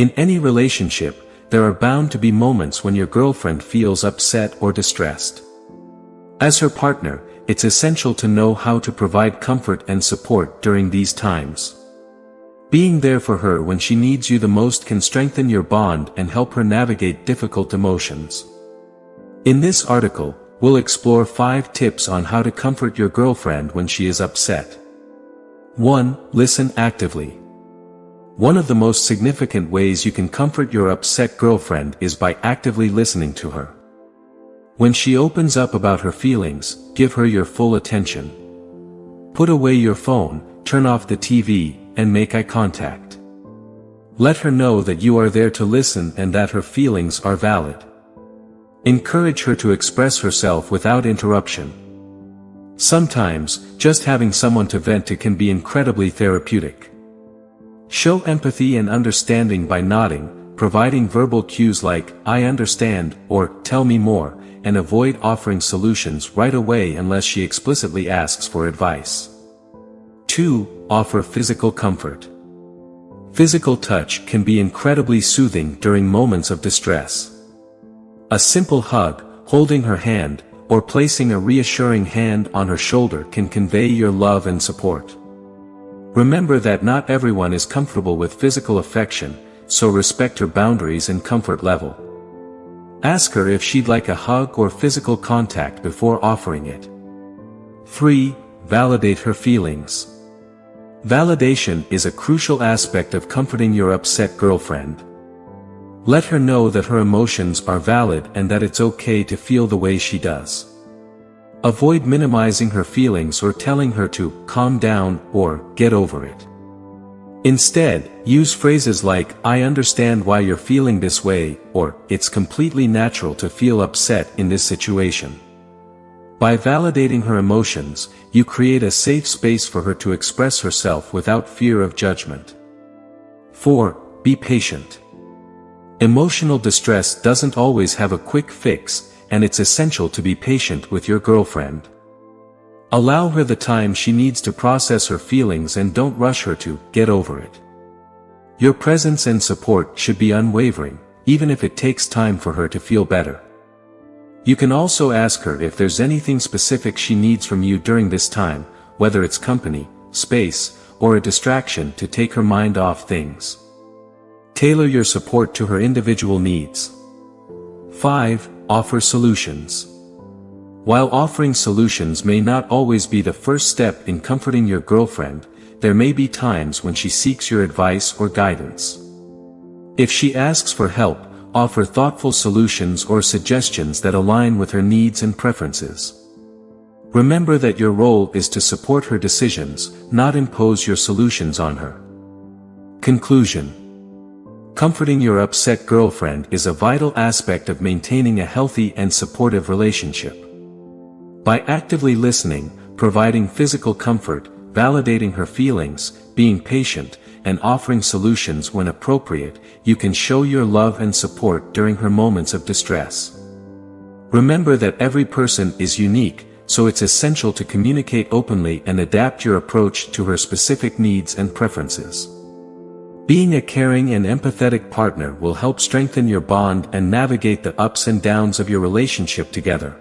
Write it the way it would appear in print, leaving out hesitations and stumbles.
In any relationship, there are bound to be moments when your girlfriend feels upset or distressed. As her partner, it's essential to know how to provide comfort and support during these times. Being there for her when she needs you the most can strengthen your bond and help her navigate difficult emotions. In this article, we'll explore 5 tips on how to comfort your girlfriend when she is upset. 1. Listen actively. One of the most significant ways you can comfort your upset girlfriend is by actively listening to her. When she opens up about her feelings, give her your full attention. Put away your phone, turn off the TV, and make eye contact. Let her know that you are there to listen and that her feelings are valid. Encourage her to express herself without interruption. Sometimes, just having someone to vent to can be incredibly therapeutic. Show empathy and understanding by nodding, providing verbal cues like, "I understand," or "Tell me more," and avoid offering solutions right away unless she explicitly asks for advice. 2. Offer physical comfort. Physical touch can be incredibly soothing during moments of distress. A simple hug, holding her hand, or placing a reassuring hand on her shoulder can convey your love and support. Remember that not everyone is comfortable with physical affection, so respect her boundaries and comfort level. Ask her if she'd like a hug or physical contact before offering it. 3. Validate her feelings. Validation is a crucial aspect of comforting your upset girlfriend. Let her know that her emotions are valid and that it's okay to feel the way she does. Avoid minimizing her feelings or telling her to calm down or get over it. Instead, use phrases like, "I understand why you're feeling this way," or "It's completely natural to feel upset in this situation." By validating her emotions, you create a safe space for her to express herself without fear of judgment. 4. Be patient. Emotional distress doesn't always have a quick fix, and it's essential to be patient with your girlfriend. Allow her the time she needs to process her feelings and don't rush her to get over it. Your presence and support should be unwavering, even if it takes time for her to feel better. You can also ask her if there's anything specific she needs from you during this time, whether it's company, space, or a distraction to take her mind off things. Tailor your support to her individual needs. 5. Offer solutions. While offering solutions may not always be the first step in comforting your girlfriend, there may be times when she seeks your advice or guidance. If she asks for help, offer thoughtful solutions or suggestions that align with her needs and preferences. Remember that your role is to support her decisions, not impose your solutions on her. Conclusion. Comforting your upset girlfriend is a vital aspect of maintaining a healthy and supportive relationship. By actively listening, providing physical comfort, validating her feelings, being patient, and offering solutions when appropriate, you can show your love and support during her moments of distress. Remember that every person is unique, so it's essential to communicate openly and adapt your approach to her specific needs and preferences. Being a caring and empathetic partner will help strengthen your bond and navigate the ups and downs of your relationship together.